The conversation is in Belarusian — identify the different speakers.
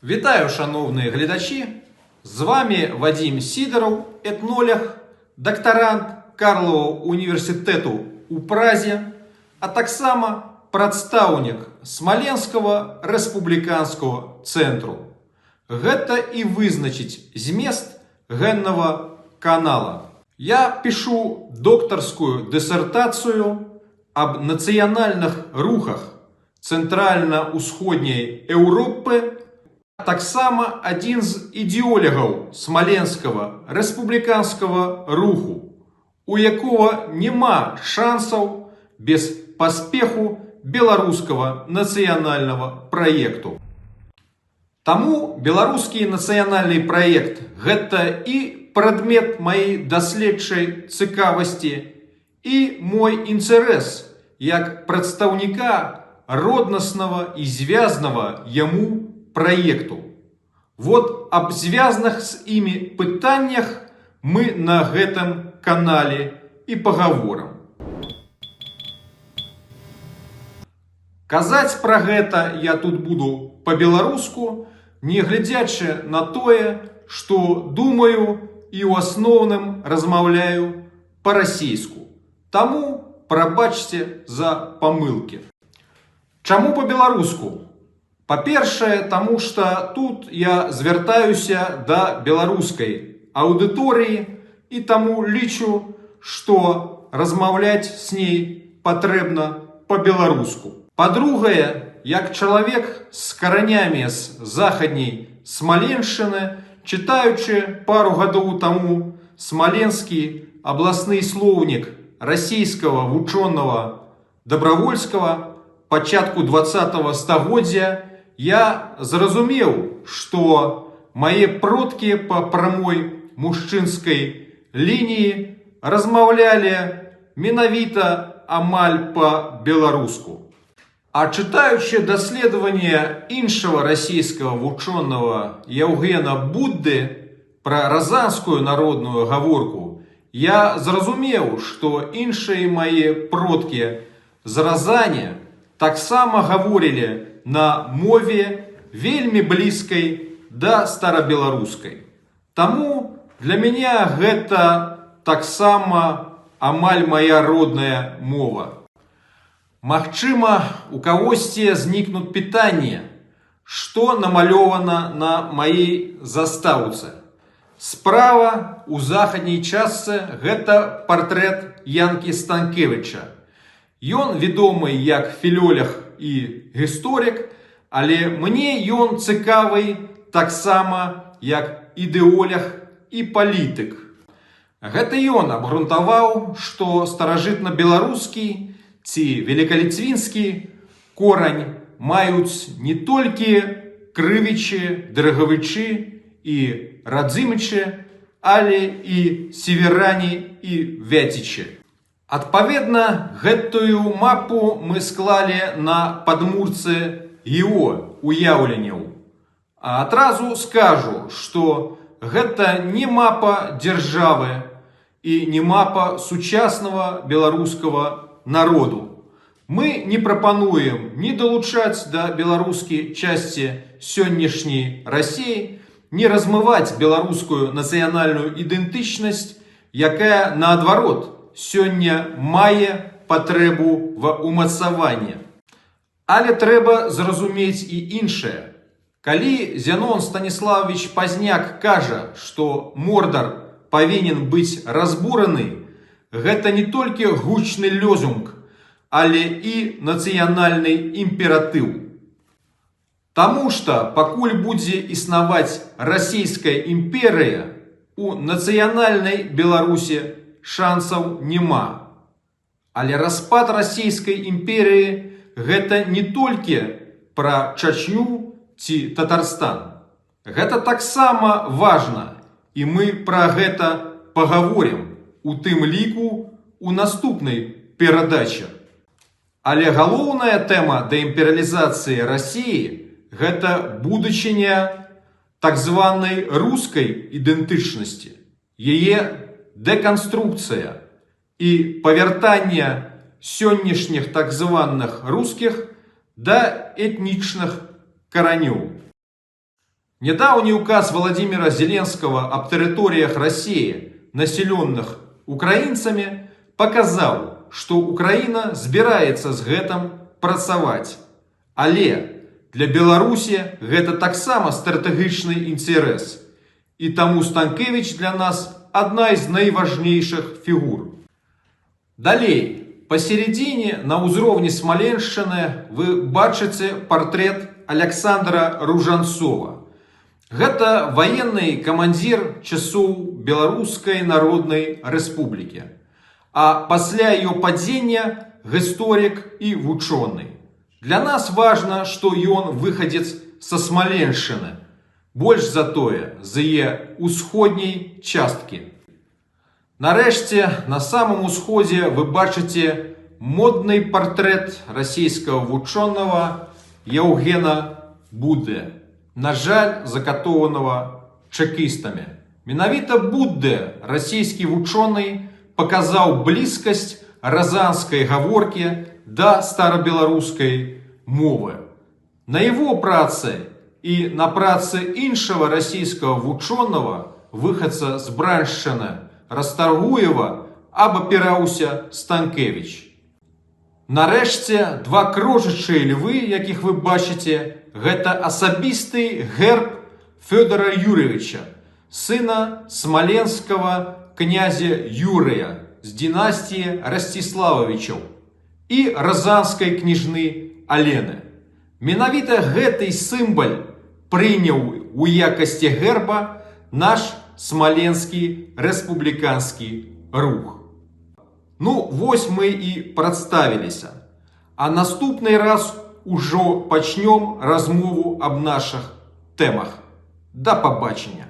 Speaker 1: Вітаю, шановні глядачі! З вами Вадим Сидоров, етнолог, докторант Карлового університету у Празі, а так само представник Смоленського республіканського центру. Гэта і визначить змест генного канала. Я пишу докторскую диссертацию об национальных рухах Центрально-Усходней Европы, так само один з ідеологів Смоленського республіканського руху, у якого нема шансів без поспеху белорусского национального проекту. Таму беларускі нацыянальны праект гэта і прадмет маёй даследчай цікавасці і мой інтарэс як прадстаўніка роднаснага і звязнага яму проекту. Вот об звязаных с ими пытаннях мы на гэтым канале и поговорим. Казаць про гэта я тут буду по-беларуску, не глядячы на тое, что думаю и у асноўным размаўляю по-расейску. Таму прабачце за помылки. Чаму по-беларуску? Па-першае, таму што тут я звяртаюся да беларускай аўдыторыі і таму лічу, што размаўляць з ней патрэбна па-беларуску. Па-другае, як чалавек з каранямі з захадняй Смаленшчыны, чытаючы пару гадоў таму смаленскі абласны слоўнік расійскага вучонага Дабравольскага пачатку 20-го стагоддзя, я зразумеў, што мае продкі па прамой мужчынскай лініі размаўлялі менавіта амаль па-беларуску. А чытаючы даследаванне іншага расійскага вучонага Яўгена Будды пра разанскую народную гаворку, я зразумеў, што іншыя мае продкі з Разані таксама гаворілі на мове вельмі блізкай да старабеларускай. Таму для мяне гэта таксама амаль моя родная мова. Магчыма, у кагосьці знікнуць пытанні, што намалёвана на маёй застаўцы. Справа у захадняй частцы гэта партрэт Янкі Станкевіча. Ён вядомы як філолог і гісторык, але мне ён цікавы таксама як ідэолог і палітык. Гэта ён абгрунтаваў, што старажытна-беларускі ці великаліцвінскі корань маюць не толькі крывічы, драгавычы і радзімычы, але і северані і вяцічы. Адпаведна, гэтую мапу мы склалі на падмурцы ГІО уяўленняў. А адразу скажу, што гэта не мапа дзяржавы і не мапа сучаснага беларускага народу. Мы не прапануем ні далучаць да беларускай часці сённяшняй Расіі, не размываць беларускую нацыянальную ідэнтычнасць, якая, наадварот, сёння мае патрэбу ва ўмацаванні. Але трэба зразумець і іншае. Калі Зянон Станіславович Пазняк кажа, што Мордар павінен быць разбураны, гэта не толькі гучны лозунг, але і нацыянальны імператыў. Таму што пакуль будзе існаваць расійская імперыя, у нацыянальнай Беларусі шансаў няма. Але распад расійскай імперыі гэта не толькі пра Чачню ці Татарстан. Гэта таксама важна, і мы пра гэта пагаворым, у тым ліку у наступнай перадачы. Але галоўная тэма дэімперыялізацыі Расіі гэта будучыня так званай рускай ідэнтычнасці, яе дэканструкцыя і павяртанне сённяшніх так званых рускіх да этнічных каранёў. Недавний указ Владимира Зеленского об территориях России, населенных украинцами, показал, что Украина збираецца з гэтым працаваць. Але для Беларусі гэта таксама стратэгічны інтарэс. І таму Станкевич для нас одна из найважнейших фигур. Далей, посередине, на ўзроўні Смаленшчыны, вы бачыце портрет Александра Ружанцова. Гэта военный командир часоў Беларускай Народнай Рэспублікі. А пасля ее падзення гісторик и вучоны. Для нас важно, что ён выходец со Смаленшчыны, больш за тое, з яе усходняй часткі. Нарэшце, на самом усходе вы бачыце модный портрет расійскага вучонага Яўгена Будды, на жаль, закатованного чекістамі. Менавіта Будды расійскі вучоны показал близкость разанской гаворки до старобеларускай мовы. На его працы и на працы іншого российского вучоного, выходца з Браншчыны, Расторгуева, абапіраўся Станкевич. Нарэшце, два крожачыя львы, якіх вы бачыце, гэта асабісты герб Фёдора Юрьевича, сына смоленского князя Юрия з династии Ростиславовичаў и разанской княжны Алены. Менавіта гэты сімвал прыняў у якасці герба наш смоленскі рэспубліканскі рух. Ну, вось мы и представилися. А наступный раз ужо пачнём размову аб наших темах. До побачення!